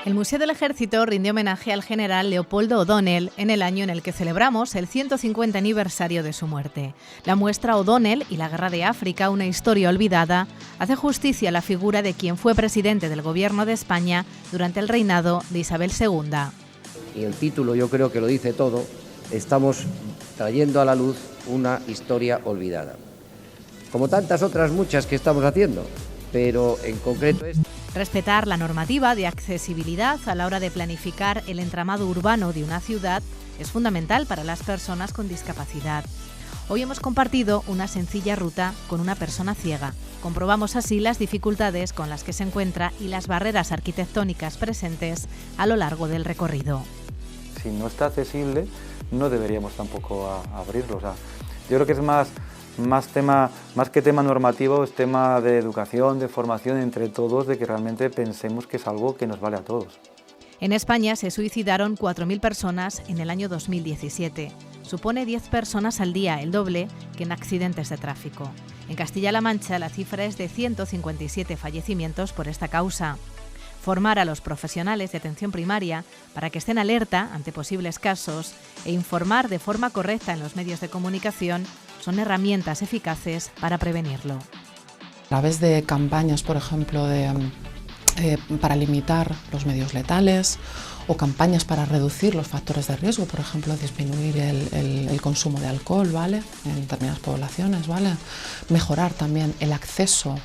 El Museo del Ejército rinde homenaje al general Leopoldo O'Donnell en el año en el que celebramos el 150 aniversario de su muerte. La muestra O'Donnell y la Guerra de África, una historia olvidada, hace justicia a la figura de quien fue presidente del Gobierno de España durante el reinado de Isabel II. Y el título yo creo que lo dice todo. Estamos trayendo a la luz una historia olvidada, como tantas otras muchas que estamos haciendo, pero en concreto es... Respetar la normativa de accesibilidad a la hora de planificar el entramado urbano de una ciudad es fundamental para las personas con discapacidad. Hoy hemos compartido una sencilla ruta con una persona ciega. Comprobamos así las dificultades con las que se encuentra y las barreras arquitectónicas presentes a lo largo del recorrido. Si no está accesible, no deberíamos tampoco abrirlo. O sea, yo creo que es más que tema normativo, es tema de educación, de formación entre todos, de que realmente pensemos que es algo que nos vale a todos. En España se suicidaron 4.000 personas en el año 2017. Supone 10 personas al día, el doble que en accidentes de tráfico. En Castilla-La Mancha la cifra es de 157 fallecimientos por esta causa. Formar a los profesionales de atención primaria para que estén alerta ante posibles casos e informar de forma correcta en los medios de comunicación son herramientas eficaces para prevenirlo. A través de campañas, por ejemplo, para limitar los medios letales o campañas para reducir los factores de riesgo, por ejemplo, disminuir el consumo de alcohol, ¿vale?, en determinadas poblaciones, ¿vale?, mejorar también el acceso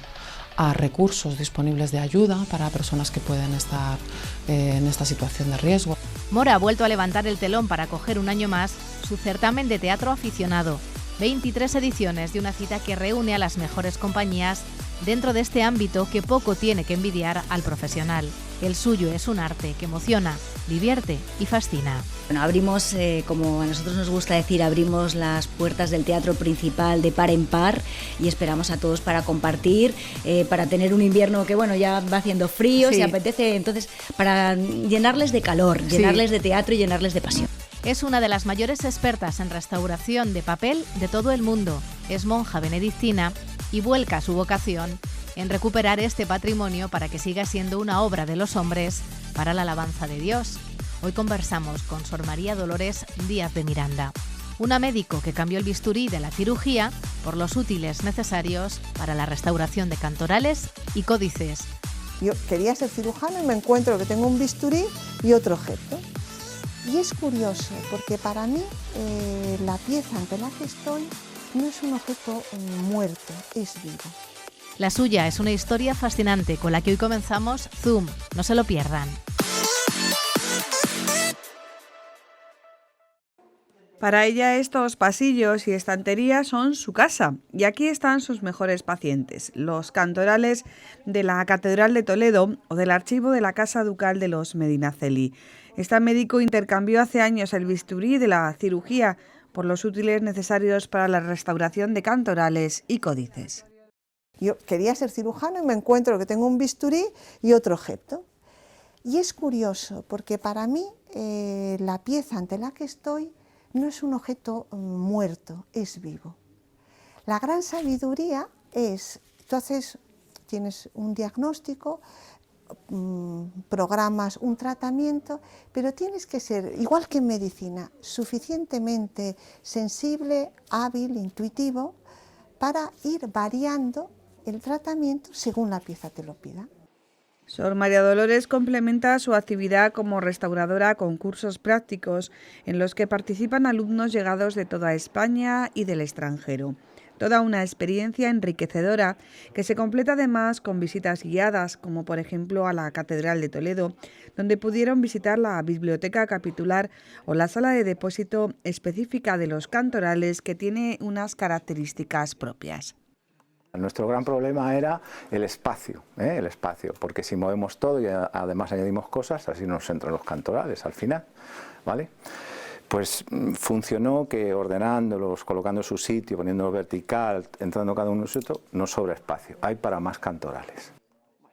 a recursos disponibles de ayuda para personas que pueden estar en esta situación de riesgo. Mora ha vuelto a levantar el telón para acoger un año más su certamen de teatro aficionado. 23 ediciones de una cita que reúne a las mejores compañías dentro de este ámbito que poco tiene que envidiar al profesional. El suyo es un arte que emociona, divierte y fascina. Bueno, abrimos, como a nosotros nos gusta decir, abrimos las puertas del teatro principal de par en par y esperamos a todos para compartir, para tener un invierno que bueno, ya va haciendo frío, si apetece, entonces para llenarles de calor, llenarles de teatro y llenarles de pasión. Es una de las mayores expertas en restauración de papel de todo el mundo. Es monja benedictina y vuelca su vocación en recuperar este patrimonio para que siga siendo una obra de los hombres para la alabanza de Dios. Hoy conversamos con Sor María Dolores Díaz de Miranda, una médico que cambió el bisturí de la cirugía por los útiles necesarios para la restauración de cantorales y códices. Yo quería ser cirujana y me encuentro que tengo un bisturí y otro objeto. Y es curioso porque para mí la pieza ante la que estoy no es un objeto muerto, es vivo. La suya es una historia fascinante con la que hoy comenzamos Zoom. No se lo pierdan. Para ella estos pasillos y estanterías son su casa y aquí están sus mejores pacientes, los cantorales de la Catedral de Toledo o del archivo de la Casa Ducal de los Medinaceli. Esta médico intercambió hace años el bisturí de la cirugía por los útiles necesarios para la restauración de cantorales y códices. Yo quería ser cirujana y me encuentro que tengo un bisturí y otro objeto. Y es curioso porque para mí la pieza ante la que estoy no es un objeto muerto, es vivo. La gran sabiduría es, tienes un diagnóstico, programas un tratamiento, pero tienes que ser, igual que en medicina, suficientemente sensible, hábil, intuitivo, para ir variando el tratamiento según la pieza te lo pida. Sor María Dolores complementa su actividad como restauradora con cursos prácticos en los que participan alumnos llegados de toda España y del extranjero. Toda una experiencia enriquecedora que se completa además con visitas guiadas, como por ejemplo a la Catedral de Toledo, donde pudieron visitar la biblioteca capitular o la sala de depósito específica de los cantorales que tiene unas características propias. Nuestro gran problema era el espacio, porque si movemos todo y además añadimos cosas, así nos entran los cantorales al final, ¿vale? Pues funcionó que ordenándolos, colocando su sitio, poniéndolo vertical, entrando cada uno en su sitio, no sobra espacio, hay para más cantorales.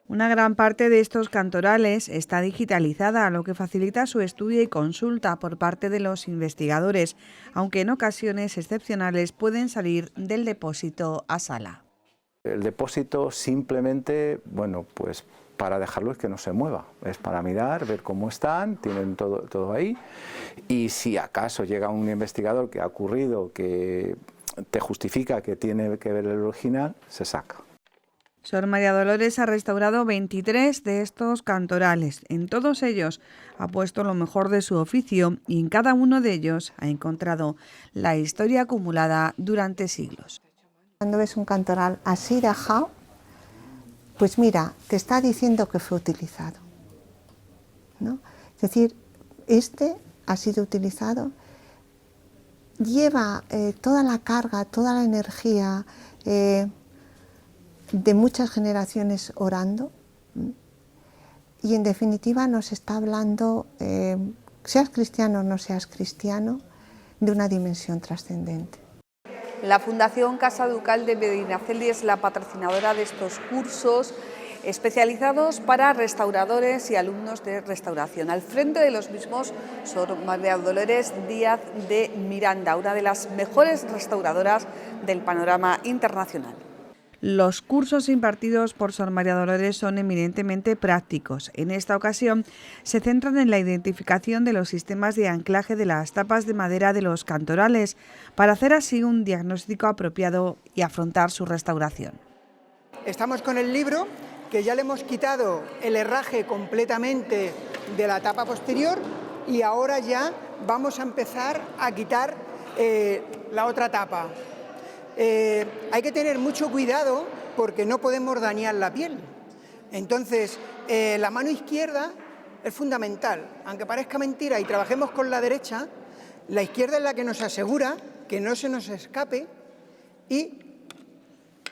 Una gran parte de estos cantorales está digitalizada, lo que facilita su estudio y consulta por parte de los investigadores, aunque en ocasiones excepcionales pueden salir del depósito a sala. El depósito simplemente, bueno, pues para dejarlos que no se mueva, es para mirar, ver cómo están, tienen todo ahí, y si acaso llega un investigador que ha ocurrido, que te justifica que tiene que ver el original, se saca. Sor María Dolores ha restaurado 23 de estos cantorales. En todos ellos ha puesto lo mejor de su oficio y en cada uno de ellos ha encontrado la historia acumulada durante siglos. Cuando ves un cantoral así dejado, pues mira, te está diciendo que fue utilizado, ¿no? Es decir, este ha sido utilizado, lleva toda la carga, toda la energía de muchas generaciones orando, y en definitiva nos está hablando, seas cristiano o no seas cristiano, de una dimensión trascendente. La Fundación Casa Ducal de Medinaceli es la patrocinadora de estos cursos especializados para restauradores y alumnos de restauración. Al frente de los mismos, Sor María Dolores Díaz de Miranda, una de las mejores restauradoras del panorama internacional. Los cursos impartidos por Sor María Dolores son eminentemente prácticos. En esta ocasión se centran en la identificación de los sistemas de anclaje de las tapas de madera de los cantorales, para hacer así un diagnóstico apropiado y afrontar su restauración. Estamos con el libro, que ya le hemos quitado el herraje completamente de la tapa posterior, y ahora ya vamos a empezar a quitar la otra tapa. Hay que tener mucho cuidado porque no podemos dañar la piel. Entonces, la mano izquierda es fundamental. Aunque parezca mentira y trabajemos con la derecha, la izquierda es la que nos asegura que no se nos escape y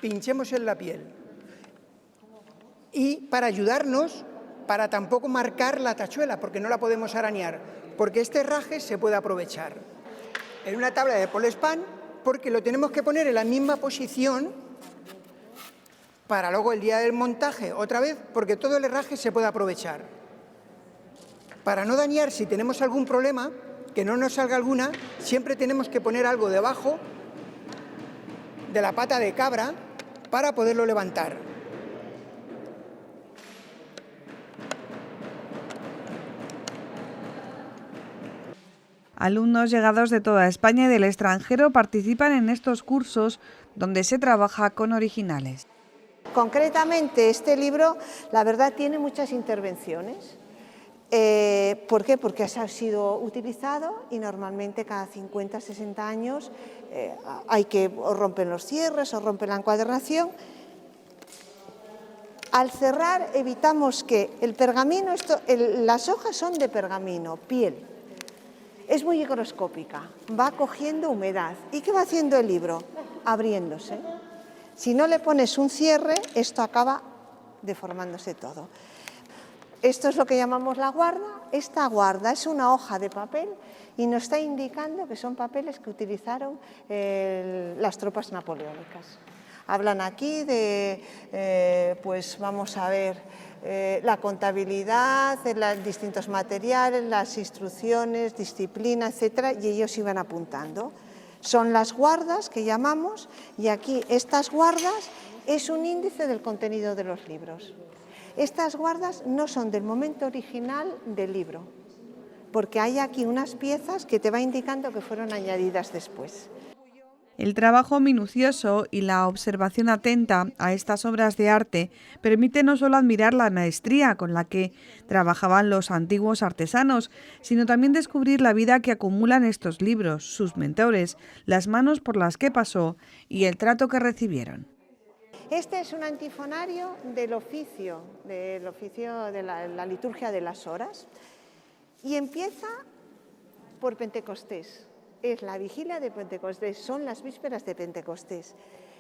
pinchemos en la piel. Y para ayudarnos, para tampoco marcar la tachuela, porque no la podemos arañar, porque este herraje se puede aprovechar. En una tabla de Polespan, porque lo tenemos que poner en la misma posición para luego el día del montaje, otra vez, porque todo el herraje se puede aprovechar. Para no dañar, si tenemos algún problema, que no nos salga alguna, siempre tenemos que poner algo debajo de la pata de cabra para poderlo levantar. Alumnos llegados de toda España y del extranjero participan en estos cursos donde se trabaja con originales. Concretamente, este libro, la verdad, tiene muchas intervenciones. ¿Por qué? Porque ha sido utilizado y normalmente cada 50, 60 años hay que o rompen los cierres o rompen la encuadernación. Al cerrar evitamos que el pergamino, las hojas son de pergamino, piel. Es muy higroscópica, va cogiendo humedad. ¿Y qué va haciendo el libro? Abriéndose. Si no le pones un cierre, esto acaba deformándose todo. Esto es lo que llamamos la guarda. Esta guarda es una hoja de papel y nos está indicando que son papeles que utilizaron las tropas napoleónicas. Hablan aquí de, pues vamos a ver, la contabilidad, de los distintos materiales, las instrucciones, disciplina, etcétera, y ellos iban apuntando. Son las guardas que llamamos, y aquí estas guardas es un índice del contenido de los libros. Estas guardas no son del momento original del libro, porque hay aquí unas piezas que te va indicando que fueron añadidas después. El trabajo minucioso y la observación atenta a estas obras de arte permite no solo admirar la maestría con la que trabajaban los antiguos artesanos, sino también descubrir la vida que acumulan estos libros, sus mentores, las manos por las que pasó y el trato que recibieron. Este es un antifonario del oficio de la liturgia de las horas, y empieza por Pentecostés. Es la vigilia de Pentecostés, son las vísperas de Pentecostés.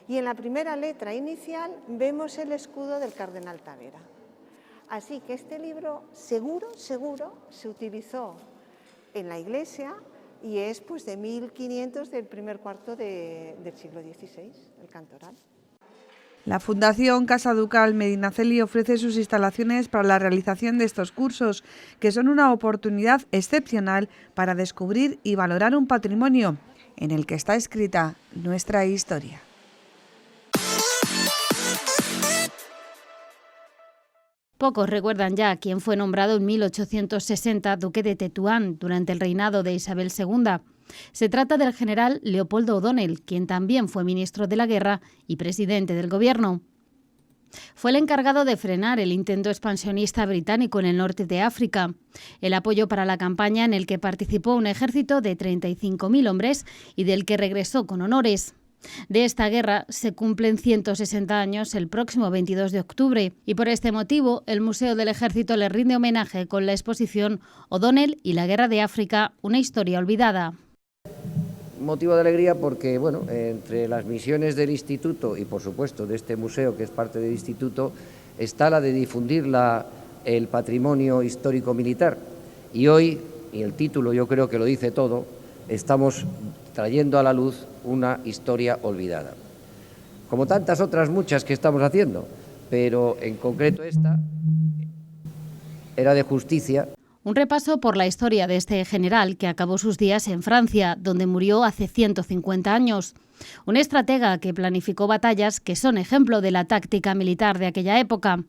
Y en la primera letra inicial vemos el escudo del cardenal Tavera. Así que este libro seguro se utilizó en la Iglesia y es pues de 1500, del primer cuarto del siglo XVI, el cantoral. La Fundación Casa Ducal Medinaceli ofrece sus instalaciones para la realización de estos cursos, que son una oportunidad excepcional para descubrir y valorar un patrimonio en el que está escrita nuestra historia. Pocos recuerdan ya quién fue nombrado en 1860 duque de Tetuán durante el reinado de Isabel II. Se trata del general Leopoldo O'Donnell, quien también fue ministro de la Guerra y presidente del gobierno. Fue el encargado de frenar el intento expansionista británico en el norte de África, el apoyo para la campaña en el que participó un ejército de 35.000 hombres y del que regresó con honores. De esta guerra se cumplen 160 años el próximo 22 de octubre y por este motivo el Museo del Ejército le rinde homenaje con la exposición O'Donnell y la Guerra de África, una historia olvidada. Motivo de alegría porque, bueno, entre las misiones del Instituto y, por supuesto, de este museo, que es parte del Instituto, está la de difundir el patrimonio histórico militar. Y hoy, y el título yo creo que lo dice todo, estamos trayendo a la luz una historia olvidada. Como tantas otras muchas que estamos haciendo, pero en concreto esta era de justicia. Un repaso por la historia de este general que acabó sus días en Francia, donde murió hace 150 años. Un estratega que planificó batallas que son ejemplo de la táctica militar de aquella época.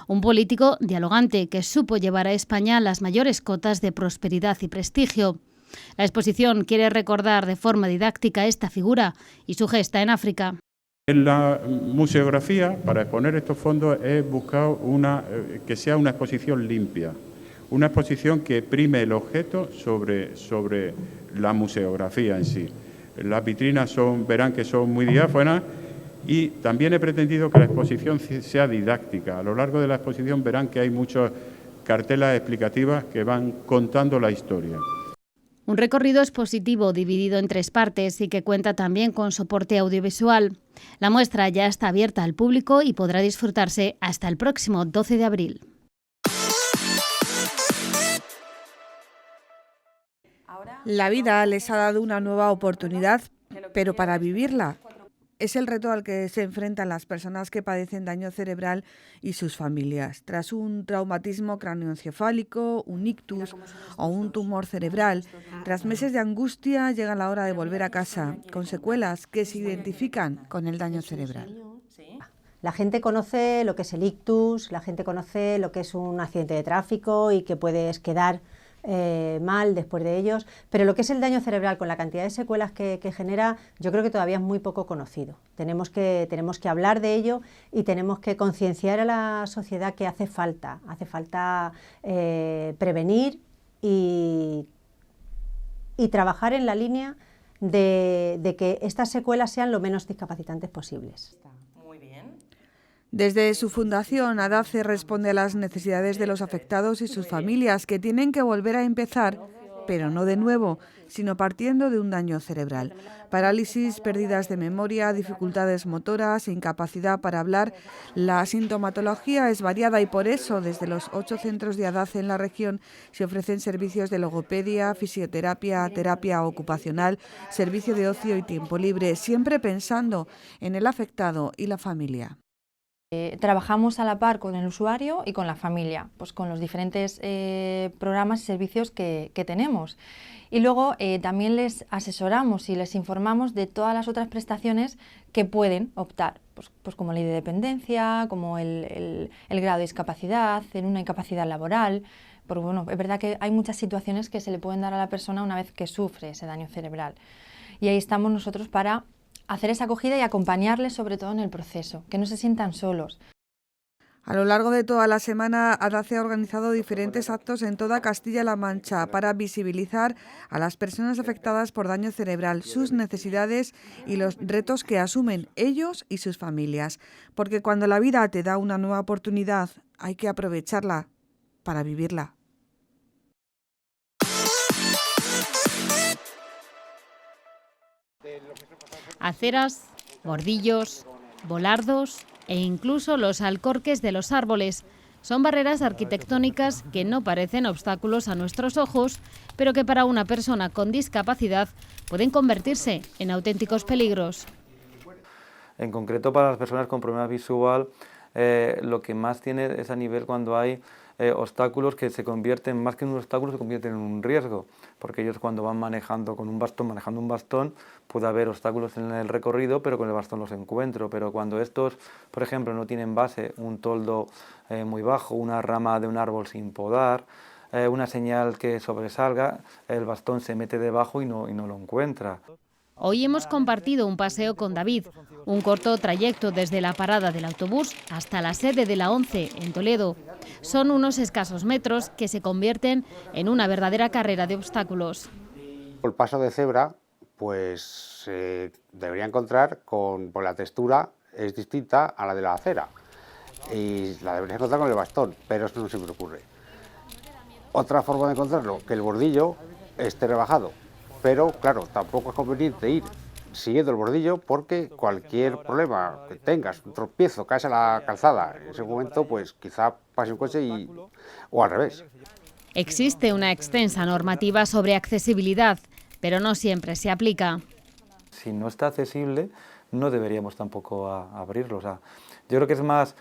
Un político dialogante que supo llevar a España las mayores cotas de prosperidad y prestigio. La exposición quiere recordar de forma didáctica esta figura y su gesta en África. En la museografía, para exponer estos fondos, he buscado que sea una exposición limpia. Una exposición que prime el objeto sobre la museografía en sí. Las vitrinas verán que son muy diáfanas y también he pretendido que la exposición sea didáctica. A lo largo de la exposición verán que hay muchas cartelas explicativas que van contando la historia. Un recorrido expositivo dividido en 3 partes y que cuenta también con soporte audiovisual. La muestra ya está abierta al público y podrá disfrutarse hasta el próximo 12 de abril. La vida les ha dado una nueva oportunidad, pero para vivirla. Es el reto al que se enfrentan las personas que padecen daño cerebral y sus familias. Tras un traumatismo craneoencefálico, un ictus o un tumor cerebral, tras meses de angustia llega la hora de volver a casa, con secuelas que se identifican con el daño cerebral. La gente conoce lo que es el ictus, la gente conoce lo que es un accidente de tráfico y que puedes quedar mal después de ellos, pero lo que es el daño cerebral con la cantidad de secuelas que genera, yo creo que todavía es muy poco conocido. Tenemos que hablar de ello y tenemos que concienciar a la sociedad que hace falta prevenir y trabajar en la línea de que estas secuelas sean lo menos discapacitantes posibles. Desde su fundación, ADACE responde a las necesidades de los afectados y sus familias, que tienen que volver a empezar, pero no de nuevo, sino partiendo de un daño cerebral. Parálisis, pérdidas de memoria, dificultades motoras, incapacidad para hablar. La sintomatología es variada y por eso, desde los 8 centros de ADACE en la región, se ofrecen servicios de logopedia, fisioterapia, terapia ocupacional, servicio de ocio y tiempo libre, siempre pensando en el afectado y la familia. Trabajamos a la par con el usuario y con la familia, pues con los diferentes programas y servicios que tenemos. Y luego también les asesoramos y les informamos de todas las otras prestaciones que pueden optar, pues como ley de dependencia, como el grado de discapacidad, en una incapacidad laboral. Porque bueno, es verdad que hay muchas situaciones que se le pueden dar a la persona una vez que sufre ese daño cerebral. Y ahí estamos nosotros para hacer esa acogida y acompañarles sobre todo en el proceso, que no se sientan solos. A lo largo de toda la semana, ADACE ha organizado diferentes actos en toda Castilla-La Mancha para visibilizar a las personas afectadas por daño cerebral, sus necesidades y los retos que asumen ellos y sus familias. Porque cuando la vida te da una nueva oportunidad, hay que aprovecharla para vivirla. Aceras, bordillos, volardos e incluso los alcorques de los árboles. Son barreras arquitectónicas que no parecen obstáculos a nuestros ojos, pero que para una persona con discapacidad pueden convertirse en auténticos peligros. En concreto para las personas con problemas visual, lo que más tiene es a nivel cuando hay obstáculos que se convierten, más que en un obstáculo, se convierten en un riesgo, porque ellos cuando van manejando con un bastón, manejando un bastón, puede haber obstáculos en el recorrido, pero con el bastón los encuentro. Pero cuando estos, por ejemplo, no tienen base, un toldo muy bajo, una rama de un árbol sin podar, una señal que sobresalga, el bastón se mete debajo y no lo encuentra. Hoy hemos compartido un paseo con David, un corto trayecto desde la parada del autobús hasta la sede de la ONCE en Toledo. Son unos escasos metros que se convierten en una verdadera carrera de obstáculos. El paso de cebra, pues debería encontrar por la textura es distinta a la de la acera y la debería encontrar con el bastón, pero eso no se me ocurre. Otra forma de encontrarlo, que el bordillo esté rebajado. Pero, claro, tampoco es conveniente ir siguiendo el bordillo porque cualquier problema que tengas, un tropiezo, caes a la calzada, en ese momento, pues quizá pase un coche o al revés. Existe una extensa normativa sobre accesibilidad, pero no siempre se aplica. Si no está accesible, no deberíamos tampoco abrirlo. O sea, yo creo que es más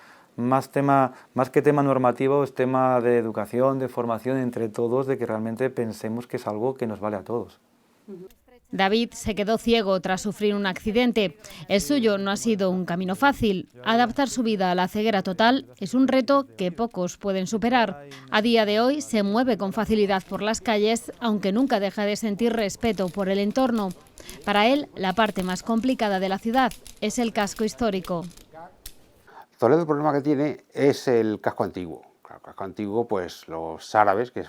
que tema normativo, es tema de educación, de formación entre todos, de que realmente pensemos que es algo que nos vale a todos. David se quedó ciego tras sufrir un accidente. El suyo no ha sido un camino fácil. Adaptar su vida a la ceguera total es un reto que pocos pueden superar. A día de hoy se mueve con facilidad por las calles, aunque nunca deja de sentir respeto por el entorno. Para él, la parte más complicada de la ciudad es el casco histórico. Toledo el problema que tiene es el casco antiguo. El casco antiguo, pues los árabes, que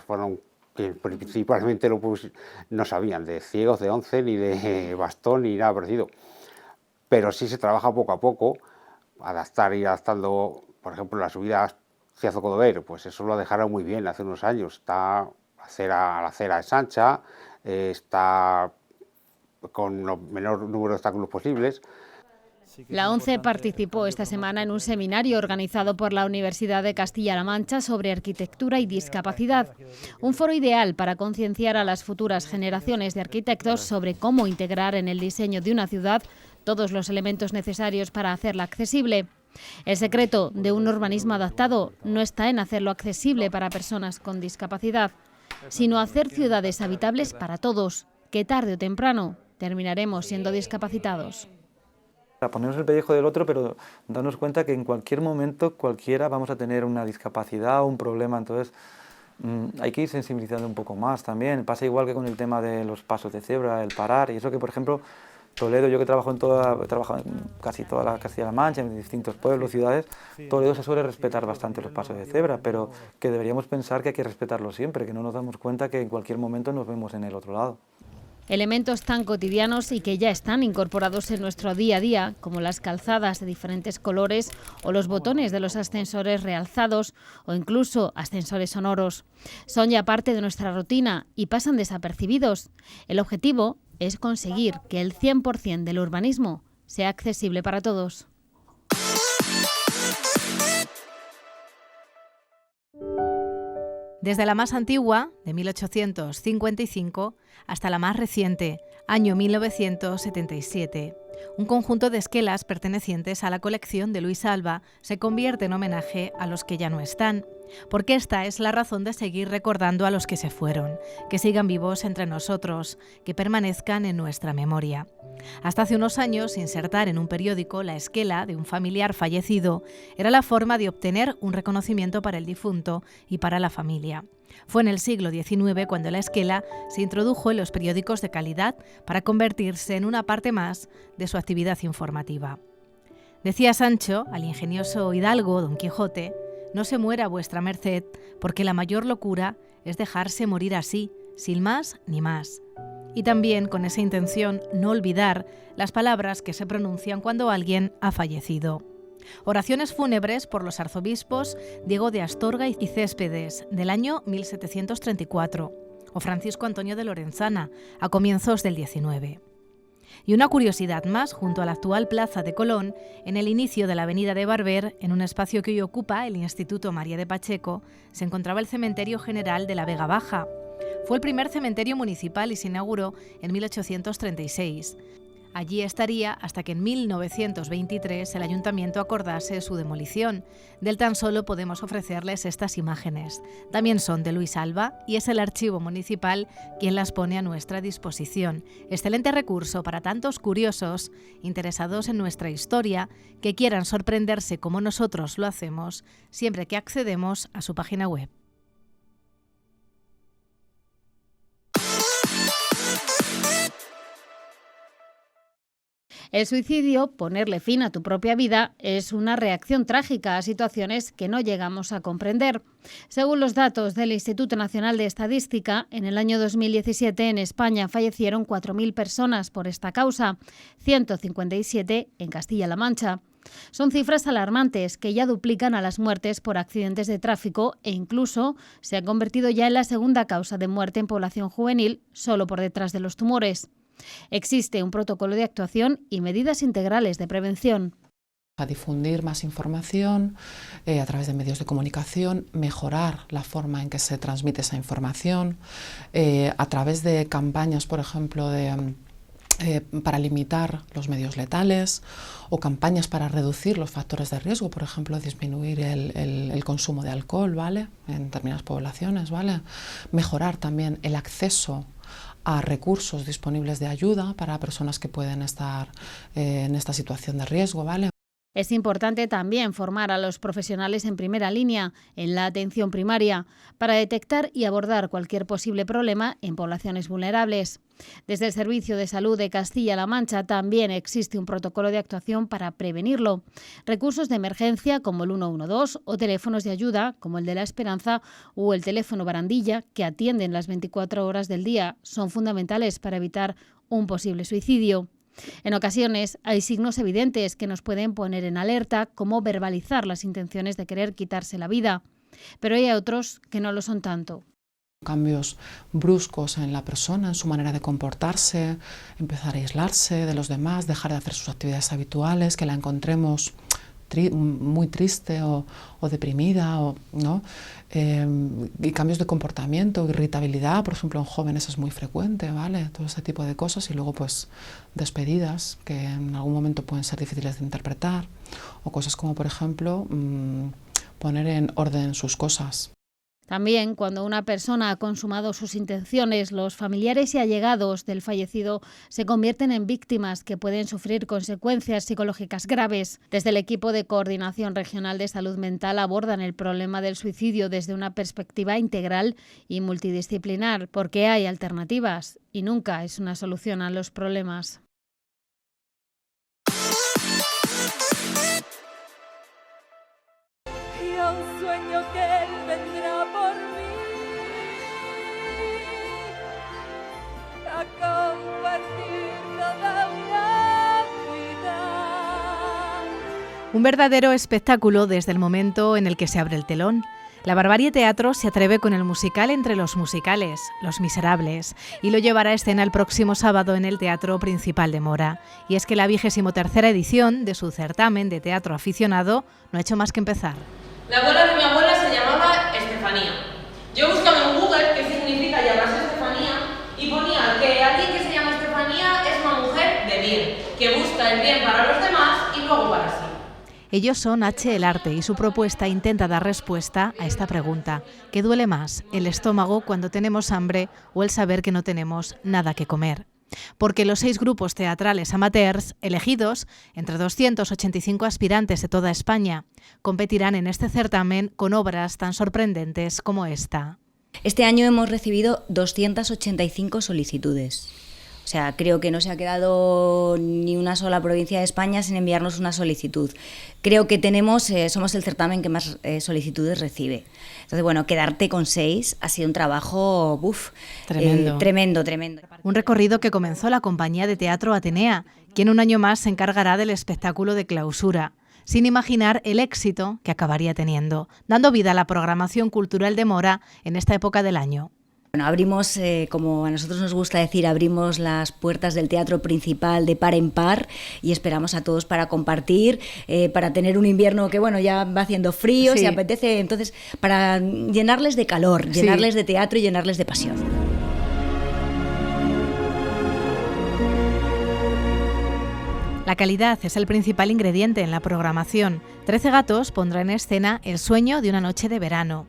principalmente no sabían de ciegos de once, ni de bastón, ni nada parecido. Pero sí se trabaja poco a poco, ir adaptando, por ejemplo, la subida hacia Zocodover, pues eso lo dejaron muy bien hace unos años. La acera es ancha, está con el menor número de obstáculos posibles. La ONCE participó esta semana en un seminario organizado por la Universidad de Castilla-La Mancha sobre arquitectura y discapacidad. Un foro ideal para concienciar a las futuras generaciones de arquitectos sobre cómo integrar en el diseño de una ciudad todos los elementos necesarios para hacerla accesible. El secreto de un urbanismo adaptado no está en hacerlo accesible para personas con discapacidad, sino hacer ciudades habitables para todos, que tarde o temprano terminaremos siendo discapacitados. Ponernos el pellejo del otro, pero darnos cuenta que en cualquier momento cualquiera vamos a tener una discapacidad o un problema, entonces hay que ir sensibilizando un poco más también. Pasa igual que con el tema de los pasos de cebra, el parar, y eso que, por ejemplo, Toledo, yo que he trabajado en casi toda la Castilla-La Mancha, en distintos pueblos, ciudades, Toledo se suele respetar bastante los pasos de cebra, pero que deberíamos pensar que hay que respetarlo siempre, que no nos damos cuenta que en cualquier momento nos vemos en el otro lado. Elementos tan cotidianos y que ya están incorporados en nuestro día a día, como las calzadas de diferentes colores o los botones de los ascensores realzados o incluso ascensores sonoros. Son ya parte de nuestra rutina y pasan desapercibidos. El objetivo es conseguir que el 100% del urbanismo sea accesible para todos. Desde la más antigua, de 1855, hasta la más reciente, año 1977. Un conjunto de esquelas pertenecientes a la colección de Luis Alba se convierte en homenaje a los que ya no están, porque esta es la razón de seguir recordando a los que se fueron, que sigan vivos entre nosotros, que permanezcan en nuestra memoria. Hasta hace unos años, insertar en un periódico la esquela de un familiar fallecido era la forma de obtener un reconocimiento para el difunto y para la familia. Fue en el siglo XIX cuando la esquela se introdujo en los periódicos de calidad para convertirse en una parte más de su actividad informativa. Decía Sancho al ingenioso hidalgo Don Quijote: «No se muera vuestra merced, porque la mayor locura es dejarse morir así, sin más ni más». Y también con esa intención no olvidar las palabras que se pronuncian cuando alguien ha fallecido. Oraciones fúnebres por los arzobispos Diego de Astorga y Céspedes del año 1734 o Francisco Antonio de Lorenzana a comienzos del XIX. Y una curiosidad más, junto a la actual Plaza de Colón, en el inicio de la Avenida de Barber, en un espacio que hoy ocupa el Instituto María de Pacheco, se encontraba el Cementerio General de la Vega Baja. Fue el primer cementerio municipal y se inauguró en 1836. Allí estaría hasta que en 1923 el ayuntamiento acordase su demolición. Del tan solo podemos ofrecerles estas imágenes. También son de Luis Alba y es el Archivo Municipal quien las pone a nuestra disposición. Excelente recurso para tantos curiosos interesados en nuestra historia que quieran sorprenderse como nosotros lo hacemos siempre que accedemos a su página web. El suicidio, ponerle fin a tu propia vida, es una reacción trágica a situaciones que no llegamos a comprender. Según los datos del Instituto Nacional de Estadística, en el año 2017 en España fallecieron 4.000 personas por esta causa, 157 en Castilla-La Mancha. Son cifras alarmantes que ya duplican a las muertes por accidentes de tráfico e incluso se han convertido ya en la segunda causa de muerte en población juvenil, solo por detrás de los tumores. Existe un protocolo de actuación y medidas integrales de prevención. A difundir más información a través de medios de comunicación, mejorar la forma en que se transmite esa información, a través de campañas, por ejemplo, para limitar los medios letales o campañas para reducir los factores de riesgo, por ejemplo, disminuir el consumo de alcohol, ¿vale?, en determinadas poblaciones, ¿vale?, mejorar también el acceso a recursos disponibles de ayuda para personas que pueden estar en esta situación de riesgo, ¿vale? Es importante también formar a los profesionales en primera línea, en la atención primaria, para detectar y abordar cualquier posible problema en poblaciones vulnerables. Desde el Servicio de Salud de Castilla-La Mancha también existe un protocolo de actuación para prevenirlo. Recursos de emergencia como el 112 o teléfonos de ayuda como el de La Esperanza o el teléfono Barandilla, que atienden las 24 horas del día, son fundamentales para evitar un posible suicidio. En ocasiones hay signos evidentes que nos pueden poner en alerta, como verbalizar las intenciones de querer quitarse la vida, pero hay otros que no lo son tanto. Cambios bruscos en la persona, en su manera de comportarse, empezar a aislarse de los demás, dejar de hacer sus actividades habituales, que la encontremos muy triste o deprimida, ¿no? Y cambios de comportamiento, irritabilidad, por ejemplo, en jóvenes es muy frecuente, ¿vale? Todo ese tipo de cosas, y luego pues despedidas que en algún momento pueden ser difíciles de interpretar, o cosas como, por ejemplo, poner en orden sus cosas. También, cuando una persona ha consumado sus intenciones, los familiares y allegados del fallecido se convierten en víctimas que pueden sufrir consecuencias psicológicas graves. Desde el equipo de Coordinación Regional de Salud Mental abordan el problema del suicidio desde una perspectiva integral y multidisciplinar, porque hay alternativas y nunca es una solución a los problemas. Sueño que él vendrá por mí a compartir toda una vida. Un verdadero espectáculo desde el momento en el que se abre el telón. La Barbarie Teatro se atreve con el musical entre los musicales, Los Miserables, y lo llevará a escena el próximo sábado en el Teatro Principal de Mora. Y es que la 23ª edición de su certamen de teatro aficionado no ha hecho más que empezar. La abuela de mi abuela se llamaba Estefanía. Yo buscaba en Google qué significa llamarse Estefanía y ponía que alguien que se llama Estefanía es una mujer de bien, que busca el bien para los demás y luego para sí. Ellos son H. El Arte y su propuesta intenta dar respuesta a esta pregunta. ¿Qué duele más, el estómago cuando tenemos hambre o el saber que no tenemos nada que comer? Porque los 6 grupos teatrales amateurs, elegidos entre 285 aspirantes de toda España, competirán en este certamen con obras tan sorprendentes como esta. Este año hemos recibido 285 solicitudes. O sea, creo que no se ha quedado ni una sola provincia de España sin enviarnos una solicitud. Creo que somos el certamen que más solicitudes recibe. Entonces, bueno, quedarte con 6 ha sido un trabajo tremendo. Un recorrido que comenzó la compañía de teatro Atenea, quien un año más se encargará del espectáculo de clausura, sin imaginar el éxito que acabaría teniendo, dando vida a la programación cultural de Mora en esta época del año. Bueno, abrimos, como a nosotros nos gusta decir, abrimos las puertas del teatro principal de par en par y esperamos a todos para compartir, para tener un invierno que bueno, ya va haciendo frío, sí. Se apetece, entonces para llenarles de calor, llenarles de teatro y llenarles de pasión. La calidad es el principal ingrediente en la programación. 13 gatos pondrá en escena El sueño de una noche de verano.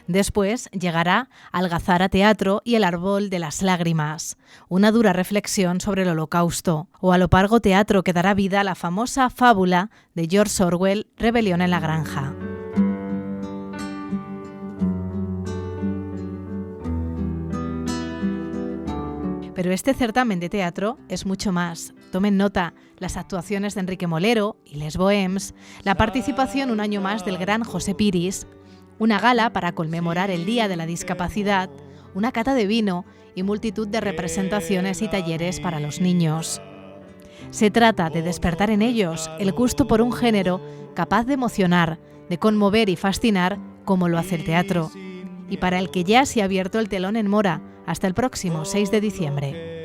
Después llegará Algazara Teatro y El árbol de las lágrimas, una dura reflexión sobre el Holocausto, o Alopargo Teatro, que dará vida a la famosa fábula de George Orwell, Rebelión en la granja. Pero este certamen de teatro es mucho más. Tomen nota, las actuaciones de Enrique Molero y Les Bohems, la participación un año más del gran José Piris, una gala para conmemorar el Día de la Discapacidad, una cata de vino y multitud de representaciones y talleres para los niños. Se trata de despertar en ellos el gusto por un género capaz de emocionar, de conmover y fascinar como lo hace el teatro, y para el que ya se ha abierto el telón en Mora hasta el próximo 6 de diciembre.